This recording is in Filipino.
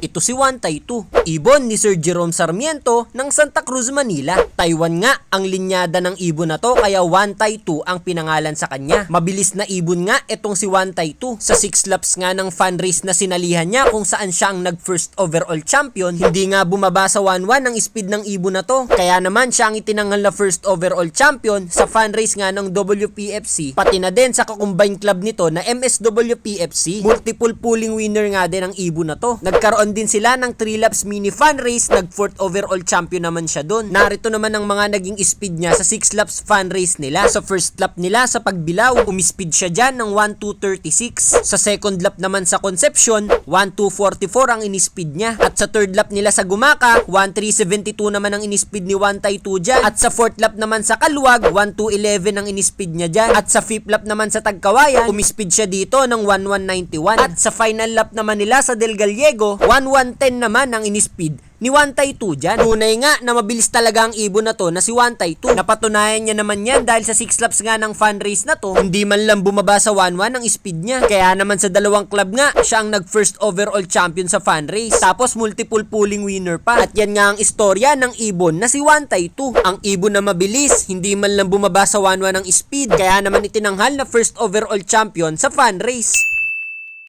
ito si Wantay 2. Ibon ni Sir Jerome Sarmiento ng Santa Cruz, Manila. Taiwan nga ang linyada ng ibon na to kaya Wantay 2 ang pinangalan sa kanya. Mabilis na ibon nga itong si Wantay 2. Sa 6 laps nga ng fan race na sinalihan niya kung saan siya ang nag-first overall champion, hindi nga bumaba sa 1-1 ang speed ng ibon na to. Kaya naman siya ang itinanghal na first overall champion sa fan race nga ng WPFC, pati na din sa kakumbine club nito na MSWPFC. Multiple pulling winner nga din ang ibon na to. Nagkaroon din sila ng 3 laps mini fan race, nag 4th overall champion naman siya doon. Narito naman ang mga naging speed niya sa 6 laps fan race nila. Sa first lap nila sa Pagbilao, umispeed siya dyan ng 1:2:36. Sa second lap naman sa Concepcion, 1:2:44 ang inispeed niya. At sa third lap nila sa Gumaca, 1:3:72 naman ang inispeed ni Wantay 2 dyan. At sa fourth lap naman sa Kaluwag, 1:2:11 ang inispeed niya dyan. At sa fifth lap naman sa Tagkawayan, umispeed siya dito ng 1:1:91. At sa final lap naman nila sa Del Gallego, 1:1:10 naman ang inispeed ni Wantay 2 dyan. Tunay nga na mabilis talaga ang ibon na to na si Wantay 2. Napatunayan niya naman yan dahil sa 6 laps nga ng fan race na to, hindi man lang bumaba sa 1-1 ang speed niya. Kaya naman sa dalawang club nga, siya ang nag-first overall champion sa fan race. Tapos multiple pulling winner pa. At yan nga ang istorya ng ibon na si Wantay 2. Ang ibon na mabilis, hindi man lang bumaba sa 1-1 ang speed. Kaya naman itinanghal na first overall champion sa fan race.